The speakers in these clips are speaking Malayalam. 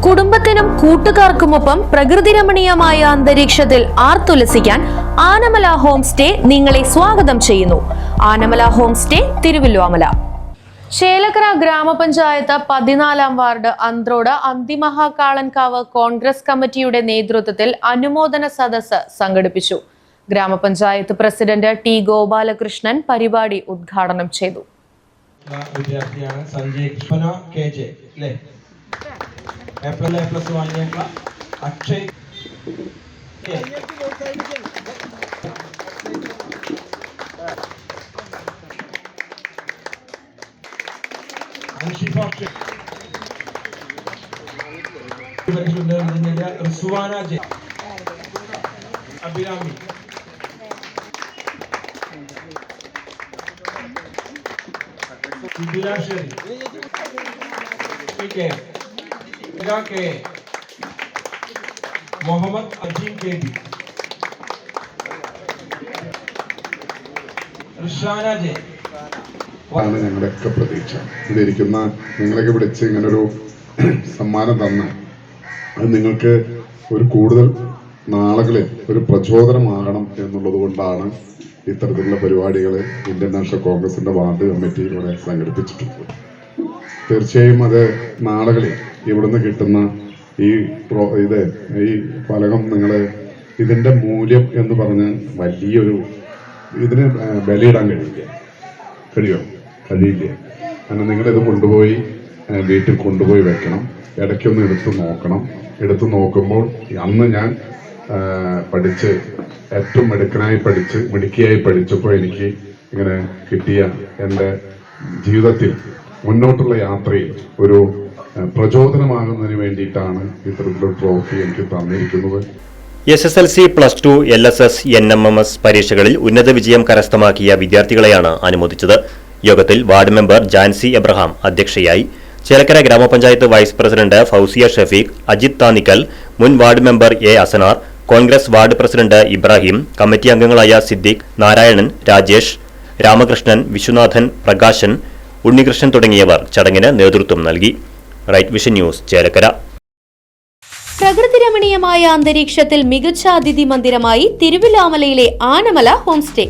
കുടുംബത്തിനും കൂട്ടുകാർക്കുമൊപ്പം പ്രകൃതി രമണീയമായ അന്തരീക്ഷത്തിൽ ആർത്തുലസിക്കാൻ ആനമല ഹോം സ്റ്റേ നിങ്ങളെ സ്വാഗതം ചെയ്യുന്നു. Anamala home stay, Thiruvilwamala. ചേലക്കര ഗ്രാമപഞ്ചായത്ത് 14-ാം വാർഡ് അന്ത്രോട് അന്തിമഹാകാളൻകാവ് കോൺഗ്രസ് കമ്മിറ്റിയുടെ നേതൃത്വത്തിൽ അനുമോദന സദസ്സ് സംഘടിപ്പിച്ചു. ഗ്രാമപഞ്ചായത്ത് പ്രസിഡന്റ് ടി ഗോപാലകൃഷ്ണൻ പരിപാടി ഉദ്ഘാടനം ചെയ്തു. അഭിരാമി മുഹമ്മദ് അജീം കെ ബി ആണ് ഞങ്ങളുടെയൊക്കെ പ്രതീക്ഷ. ഇതിരിക്കുന്ന നിങ്ങളൊക്കെ വിളിച്ച് ഇങ്ങനൊരു സമ്മാനം തന്ന അത് നിങ്ങൾക്ക് ഒരു കൂടുതൽ നാളുകളിൽ ഒരു പ്രചോദനമാകണം എന്നുള്ളത് കൊണ്ടാണ് ഇത്തരത്തിലുള്ള പരിപാടികൾ ഇന്ത്യൻ നാഷണൽ കോൺഗ്രസിന്റെ വാർഡ് കമ്മിറ്റി ഇവിടെ സംഘടിപ്പിച്ചിട്ടുള്ളത്. തീർച്ചയായും അത് നാളുകളിൽ ഇവിടുന്ന് കിട്ടുന്ന ഈ ഫലകം നിങ്ങൾ ഇതിന്റെ മൂല്യം എന്ന് പറഞ്ഞ് വലിയൊരു ഇതിന് ബലിയിടാൻ കഴിയില്ല. കാരണം നിങ്ങളിത് കൊണ്ടുപോയി വീട്ടിൽ കൊണ്ടുപോയി വെക്കണം. ഇടയ്ക്കൊന്ന് എടുത്തു നോക്കുമ്പോൾ അന്ന് ഞാൻ പഠിച്ച് ഏറ്റവും മിടുക്കിയായി പഠിച്ചപ്പോൾ എനിക്ക് ഇങ്ങനെ കിട്ടിയ എൻ്റെ ജീവിതത്തിൽ മുന്നോട്ടുള്ള യാത്രയിൽ ഒരു പ്രചോദനമാകുന്നതിന് വേണ്ടിയിട്ടാണ് ഇത്തരത്തിലൊരു ട്രോഫി എനിക്ക് തന്നിരിക്കുന്നത്. SSLC, +2, LSS, NMMS പരീക്ഷകളിൽ ഉന്നത വിജയം കരസ്ഥമാക്കിയ വിദ്യാർത്ഥികളെയാണ് അനുമോദിച്ചത്. യോഗത്തിൽ വാർഡ് മെമ്പർ ജാൻസി എബ്രഹാം അധ്യക്ഷയായി. ചേലക്കര ഗ്രാമപഞ്ചായത്ത് വൈസ് പ്രസിഡന്റ് ഫൗസിയ ഷഫീഖ്, അജിത് താനിക്കൽ, മുൻ ward member A Asanar, Congress ward president Ibrahim, committee അംഗങ്ങളായ സിദ്ദിഖ്, നാരായണൻ, രാജേഷ്, രാമകൃഷ്ണൻ, വിശ്വനാഥൻ, പ്രകാശൻ, ഉണ്ണികൃഷ്ണൻ തുടങ്ങിയവർ ചടങ്ങിന് നേതൃത്വം നൽകി. Right vision news, Chelakkara. പ്രകൃതി രമണീയമായ അന്തരീക്ഷത്തിൽ മികച്ച അതിഥി മന്ദിരമായി തിരുവല്ലോമലയിലെ ആനമല ഹോം സ്റ്റേ.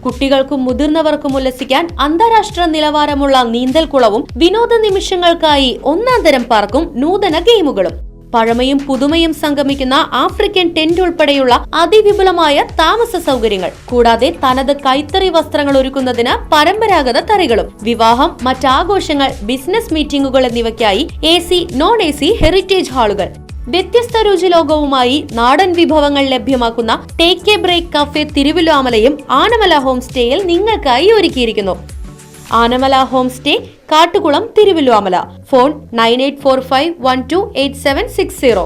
കുട്ടികൾക്കും മുതിർന്നവർക്കും ഉല്ലസിക്കാൻ അന്താരാഷ്ട്ര നിലവാരമുള്ള നീന്തൽക്കുളവും വിനോദ നിമിഷങ്ങൾക്കായി ഒന്നാന്തരം പാർക്കും നൂതന ഗെയിമുകളും. പഴമയും പുതുമയും സംഗമിക്കുന്ന ആഫ്രിക്കൻ ടെന്റ് ഉൾപ്പെടെയുള്ള അതിവിപുലമായ താമസ സൗകര്യങ്ങൾ. കൂടാതെ തനത് കൈത്തറി വസ്ത്രങ്ങൾ ഒരുക്കുന്നതിന് പരമ്പരാഗത തറികളും. വിവാഹം, മറ്റാഘോഷങ്ങൾ, ബിസിനസ് മീറ്റിംഗുകൾ എന്നിവയ്ക്കായി AC, non-AC ഹെറിറ്റേജ് ഹാളുകൾ. വ്യത്യസ്ത രുചിലോകവുമായി നാടൻ വിഭവങ്ങൾ ലഭ്യമാക്കുന്ന ടേക്ക് എ ബ്രേക്ക് കഫേ തിരുവല്ലോമലയും ആനമല ഹോം സ്റ്റേയിൽ നിങ്ങൾക്കായി ഒരുക്കിയിരിക്കുന്നു. Anamala home stay, Kattukulam, Thiruvilwamala. Phone 9845128760.